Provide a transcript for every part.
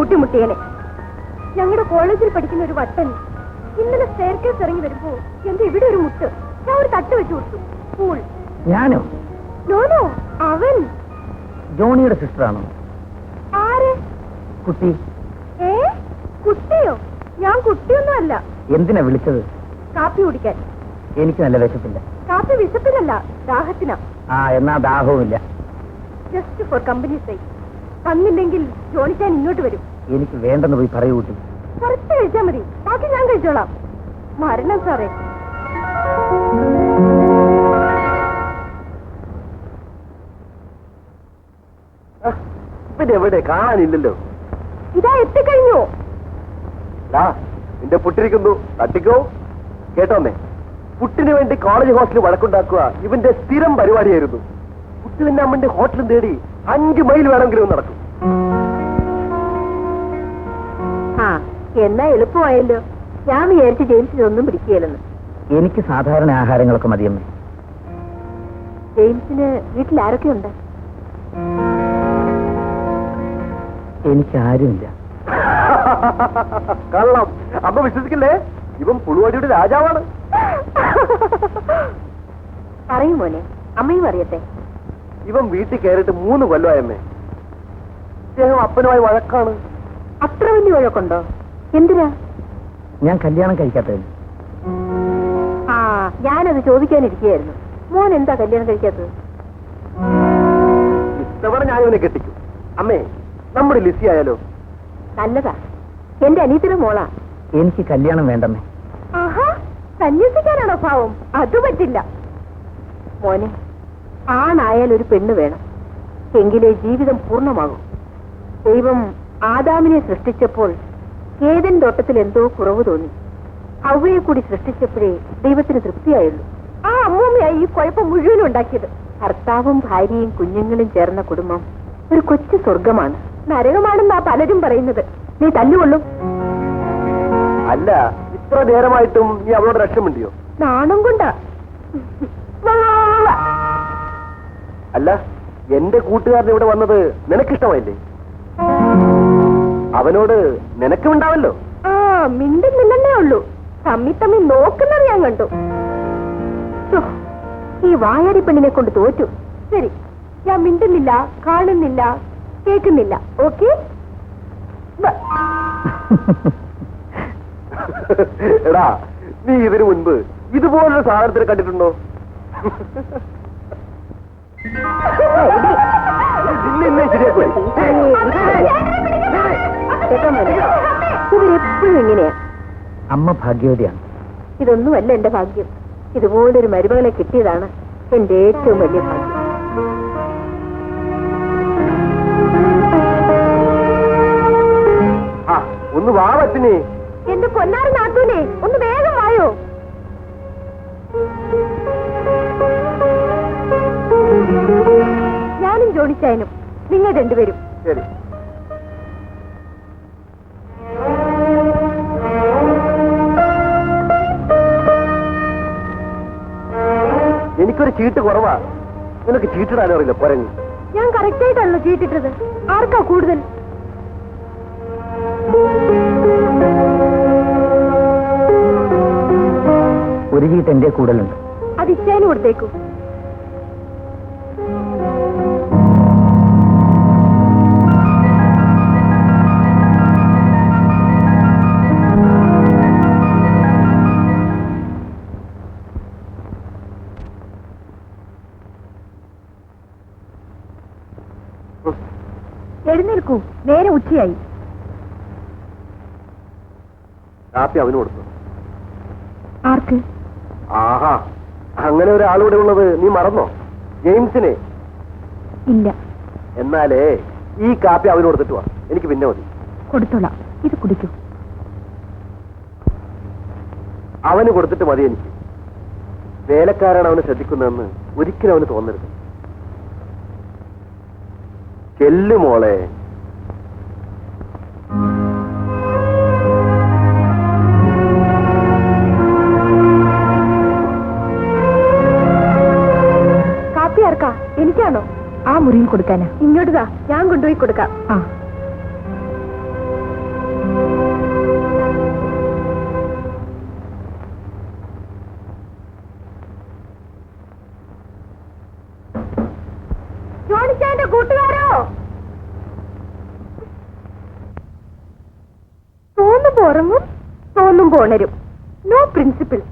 കൂട്ടിമുട്ടിയനെ. ഞങ്ങളുടെ കോളേജിൽ പഠിക്കുന്ന ഒരു വട്ടൻ ഇന്നലെ സ്റ്റെയർകേസ് ഇറങ്ങി വരുമ്പോ എന്റെ ഇവിടെ ഒരു മുട്ട്, ഞാൻ ഒരു തട്ട് വെച്ചു കൊടുത്തു. സ്കൂൾ. ഞാനോ? നോനോ, അവൻ ജോണിയുടെ സിസ്റ്ററാണോ? ആര്? കുട്ടി. കുട്ടിയോ? ഞാൻ കുട്ടിയൊന്നും അല്ല. എന്തിനാ വിളിച്ചത്? കാപ്പി കുടിക്കാൻ. എനിക്ക് നല്ല വിശപ്പില്ല. കാപ്പി വിശപ്പിനല്ല, ദാഹത്തിനാ. എന്നാ ദാഹവുമില്ല. ജസ്റ്റ് ഫോർ കമ്പനി സൈ. വന്നില്ലെങ്കിൽ ജോണിച്ചാൻ ഇങ്ങോട്ട് വരും. എനിക്ക് വേണ്ടെന്ന് പോയി പറയൂ കുട്ടി. കുറച്ച് കഴിച്ചാൽ മതി, ബാക്കി ഞാൻ കഴിച്ചോളാം. മരണം സാറേ. പിന്നെ എവിടെ കാണാനില്ലല്ലോ? ഇതാ എത്തിക്കഴിഞ്ഞു. നിന്റെ പുട്ടിരിക്കുന്നു, തട്ടിക്കോ. കേട്ടോന്നേ, പുട്ടിന് വേണ്ടി കോളേജ് ഹോസ്റ്റലിൽ വഴക്കുണ്ടാക്കുക ഇവന്റെ സ്ഥിരം പരിപാടിയായിരുന്നു. പുട്ട് പിന്നെ അമ്മന്റെ ഹോട്ടലും തേടി 5 മൈൽ വേണമെങ്കിലും നടക്കും. എന്നാ എളുപ്പമായല്ലോ. ഞാൻ വിചാരിച്ച് ജെയിംസിനൊന്നും പിടിക്കുകയില്ലെന്ന്. എനിക്ക് സാധാരണ ആഹാരങ്ങളൊക്കെ മതിയമ്മേ. ജെയിംസിന് വീട്ടിൽ ആരൊക്കെയുണ്ട്? എനിക്ക് ആരുമില്ല. കള്ളം. അമ്മ വിശ്വസിക്കില്ലേ? ഇവൻ പുളുവാടിയുടെ രാജാവാണ്. പറയും മോനെ, അമ്മയും അറിയട്ടെ. ഇവൻ വീട്ടിൽ കയറിയിട്ട് 3 കൊല്ലമായമ്മേ. അദ്ദേഹം അപ്പനുമായി വഴക്കാണ്. അത്ര വലിയ വഴക്കുണ്ടോ? എന്തിനാ? ഞാൻ കല്യാണം കഴിക്കാത്തത്. ഞാനത് ചോദിക്കാനിരിക്കുകയായിരുന്നു. മോൻ എന്താ കല്യാണം കഴിക്കാത്തത്? ഇത്തവണ ഞാൻ ഇവനെ കെട്ടിക്കും. അമ്മേ, നമ്മുടെ ലിസി ആയാലോ? നല്ലതാ. എന്റെ അനിയത്തിന്റെ മോളാ. എനിക്ക് കല്യാണം വേണ്ടമ്മേ. സന്യസിക്കാനാണോ ഭാവം? അത് പറ്റില്ല മോനെ. ആണായാൽ ഒരു പെണ്ണ് വേണം, എങ്കിലേ ജീവിതം പൂർണ്ണമാകും. ദൈവം ആദാമിനെ സൃഷ്ടിച്ചപ്പോൾ ഏദൻ തോട്ടത്തിൽ എന്തോ കുറവ് തോന്നി. ഹവ്വയെ കൂടി സൃഷ്ടിച്ചപ്പോഴേ ദൈവത്തിന് തൃപ്തിയായുള്ളൂ. ആ അമ്മൂമ്മയായി ഈ കുഴപ്പം മുഴുവനും ഉണ്ടാക്കിയത്. ഭർത്താവും ഭാര്യയും കുഞ്ഞുങ്ങളും ചേർന്ന കുടുംബം ഒരു കൊച്ചു സ്വർഗമാണ്. നരകമാണെന്നാ പലരും പറയുന്നത്. നീ തല്ലുകൊള്ളും. അല്ല, ഇത്ര നേരമായിട്ടും നീ അവളോട് രക്ഷമുണ്ടിയോ? നാണം കൊണ്ടാ. അല്ല, എന്റെ കൂട്ടുകാരൻ ഇവിടെ വന്നത് നിനക്കിഷ്ടമായില്ലേ? അവനോട് നിനക്കുമുണ്ടാവല്ലോ. മിണ്ടുന്നില്ലെന്നേ ഉള്ളൂ. തമ്മി തമ്മി നോക്കുന്നത് ഞാൻ കണ്ടു. ഈ വായാടി പെണ്ണിനെ കൊണ്ട് തോറ്റു. ശരി, ഞാൻ മിണ്ടുന്നില്ല, കാണുന്നില്ല, കേൾക്കുന്നില്ല. ഓക്കെ? എടാ, നീ ഇതിനു മുൻപ് ഇതുപോലൊരു സാധനത്തിന് കണ്ടിട്ടുണ്ടോ? ഇവരെപ്പോഴും ഇങ്ങനെയാ. അമ്മ ഭാഗ്യവതിയാണ്. ഇതൊന്നുമല്ല എന്റെ ഭാഗ്യം. ഇതുപോലൊരു മരുമകളെ കിട്ടിയതാണ് എന്റെ ഏറ്റവും വലിയ ഭാഗ്യം. ഒന്ന് വാ പറ്റിനെ. എന്റെ പൊന്നാരി നാത്തൂനെ, ഒന്ന് വേഗം വായോ. ഞാനും ജോണിച്ചായനും നിങ്ങൾ രണ്ടുപേരും. ശരി. എനിക്കൊരു ചീട്ട് കുറവാ. നിനക്ക് ചീട്ടിടാനും അറിയില്ല പോരങ്ങി. ഞാൻ കറക്റ്റായിട്ടാണല്ലോ ചീട്ടിട്ടത്. ആർക്കാ കൂടുതൽ? ഒരു ചീട്ട് എന്റെ കൂടുതലുണ്ട്. അത് ഇച്ചാനും കൊടുത്തേക്കൂ. എഴുന്നേൽക്കൂ, നേരെ ഉച്ചയായി. കാപ്പി അവന് കൊടുത്തു. ആർക്ക്? ആഹാ, അങ്ങനെ ഒരാളിവിടെ ഉള്ളത് നീ മറന്നോ? ജെയിംസിനെ. ഇല്ല. എന്നാലേ ഈ കാപ്പി അവന് കൊടുത്തിട്ട് വാ. എനിക്ക് പിന്നെ മതി. കൊടുത്തോളാം, ഇത് കുടിക്കൂ. അവന് കൊടുത്തിട്ട് മതി എനിക്ക്. വേലക്കാരാണ് അവനെ ശ്രദ്ധിക്കുന്നതെന്ന് ഒരിക്കലും അവന് തോന്നരുത്. ചെല്ലു മോളെ. കാപ്പി ആർക്കാ? എനിക്കാണോ? ആ മുറിയിൽ കൊടുക്കാനാ. ഇങ്ങോട്ട് താ, ഞാൻ കൊണ്ടുപോയി കൊടുക്കാം. ജോണിച്ചാന്റെ കൂട്ടുകാരോ? തോന്നുമ്പോ ഉറങ്ങും, തോന്നുമ്പോ ഉണരും. No principle.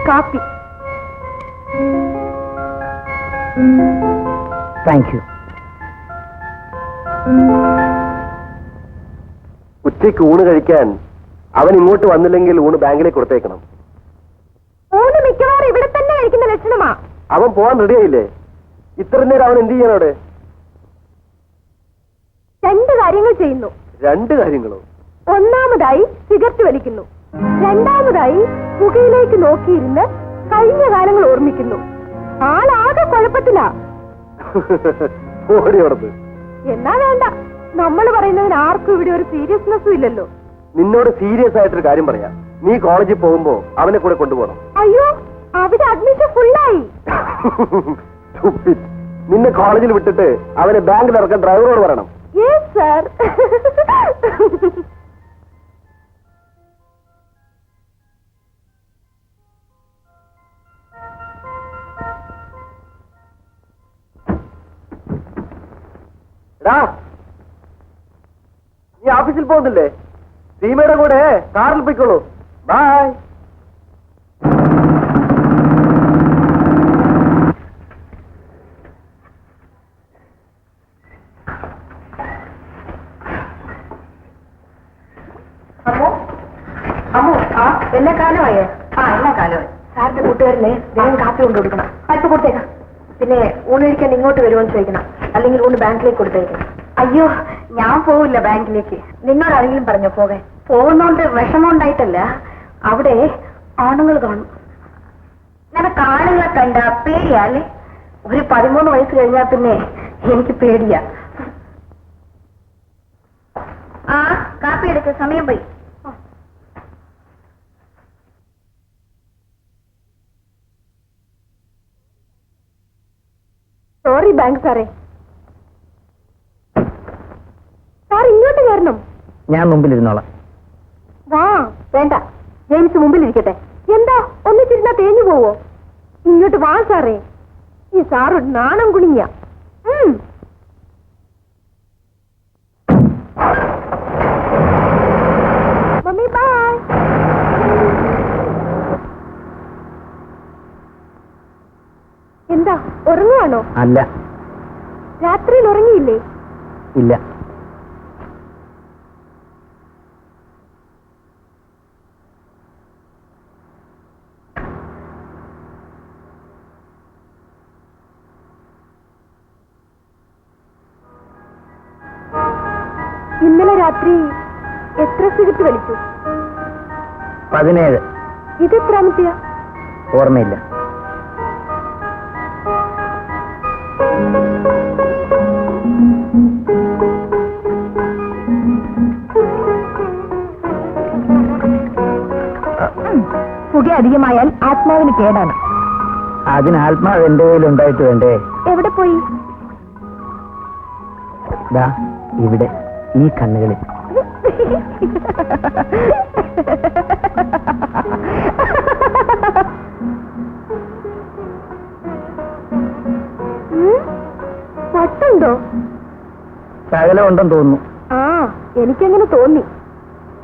കാപ്പി. Thank you. ഉച്ചയ്ക്ക് ഊണ് കഴിക്കാൻ അവൻ ഇങ്ങോട്ട് വന്നില്ലെങ്കിൽ ഊണ് ബാങ്കിലേക്ക് കൊടുത്തേക്കണം. ഊണ് മിക്കവാറും ഇവിടെ തന്നെ കഴിക്കുന്ന ലക്ഷണമാ. അവൻ പോവാൻ റെഡിയായില്ലേ? ഇത്ര നേരം അവൻ എന്ത് ചെയ്യാനോടെ? 2 കാര്യങ്ങൾ ചെയ്യുന്നു. 2 കാര്യങ്ങളോ? ഒന്നാമതായി സിഗരറ്റ് വലിക്കുന്നു, രണ്ടാമതായി പുകയിലേക്ക് നോക്കിയിരുന്ന് കഴിഞ്ഞ കാലങ്ങൾ ഓർമ്മിക്കുന്നു. ആളാകെ കുഴപ്പത്തിലാ. ഓടി ഓടത്ത്. എന്നാ വേണ്ട, നമ്മൾ പറയുന്നതിന് ആർക്കും ഇവിടെ ഒരു സീരിയസ്നെസ്സും ഇല്ലല്ലോ. നിന്നോട് സീരിയസ് ആയിട്ടൊരു കാര്യം പറയാം. നീ കോളേജിൽ പോകുമ്പോ അവനെ കൂടെ കൊണ്ടുപോകണം. അയ്യോ, അവിടെ അഡ്മിഷൻ ഫുള്ളായി. നിന്നെ കോളേജിൽ വിട്ടിട്ട് അവനെ ബാങ്കിൽ ഇറക്കാൻ ഡ്രൈവറോട് പറയണം. Yes sir. നീ ഓഫീസിൽ പോകുന്നില്ലേ? സീമയുടെ കൂടെ കാറിൽ പോയിക്കോളൂ. ബൈ. എല്ലാ കാലമായേ? എല്ലാ കാലമായി. സാറിന്റെ കൂട്ടുകാരനെ വേഗം കാപ്പി കൊണ്ടു കൊടുക്കണം. അല്പം കൊടുത്തേക്കാം. പിന്നെ ഊണഴിക്കാൻ ഇങ്ങോട്ട് വരുമെന്ന് ചോദിക്കണം, അല്ലെങ്കിൽ ഊണ് ബാങ്കിലേക്ക് കൊടുത്തേക്കണം. അയ്യോ, ഞാൻ പോവില്ല ബാങ്കിലേക്ക്. നിന്നോട് ആരെങ്കിലും പറഞ്ഞോ പോകാൻ? പോകുന്നോണ്ട് വിഷമമുണ്ടായിട്ടല്ല, അവിടെ ആണുങ്ങൾ കാണും. നിനക്ക് ആണുങ്ങളെ കണ്ട പേടിയാല്ലേ? ഒരു 13 വയസ്സ് കഴിഞ്ഞാൽ പിന്നെ എനിക്ക് പേടിയാ. ആ കാപ്പി എടുക്ക, സമയം പോയി. സോറി ബാങ്ക് സാറേ. സാർ ഇങ്ങോട്ട് കയറണം. ഞാൻ മുമ്പിലിരുന്നോളാം. വാ. വേണ്ട, ജെയിംസ് മുമ്പിലിരിക്കട്ടെ. എന്താ ഒന്നിച്ചിരുന്നാ തേഞ്ഞു പോവോ? ഇങ്ങോട്ട് വാ സാറേ. ഈ സാറൊരു നാണം കുണിഞ്ഞ. Mummy bye. എന്താ ഉറങ്ങുവാണോ? അല്ല. രാത്രിയിൽ ഉറങ്ങിയില്ലേ? ഇല്ല. ഇന്നലെ രാത്രി എത്ര സിഗരറ്റ് വലിച്ചു? 17. ഇത് എത്രാമത്തെയാ? ഓർമ്മയില്ല. പുക അധികമായാൽ ആത്മാവിന് കേടാണ്. അതിന് ആത്മാവ് എന്റെ കയ്യിലുണ്ടായിട്ട് വേണ്ടേ? എവിടെ പോയി? ദാ ഇവിടെ, ഈ കണ്ണുകളിൽ. വട്ടുണ്ടോ? ശകലം ഉണ്ടെന്ന് തോന്നുന്നു. ആ, എനിക്കങ്ങനെ തോന്നി.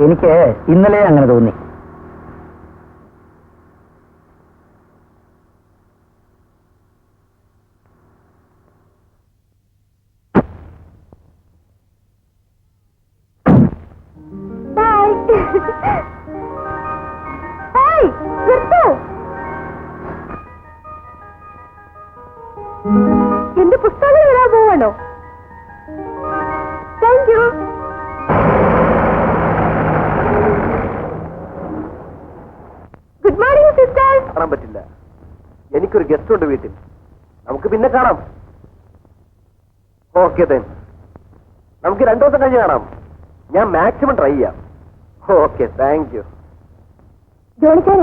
എനിക്ക് ഇന്നലെ അങ്ങനെ തോന്നി. എന്റെ പുസ്തകങ്ങൾ വരാൻ പോവാണോ? Thank you. Good morning sister. കാണാൻ പറ്റില്ല, എനിക്കൊരു ഗസ്റ്റ് ഉണ്ട് വീട്ടിൽ. നമുക്ക് പിന്നെ കാണാം. Okay then. നമുക്ക് 2 ദിവസം കഴിഞ്ഞ് കാണാം. ഞാൻ മാക്സിമം ട്രൈ ചെയ്യാം. Okay, thank you. ജോണിച്ചാൻ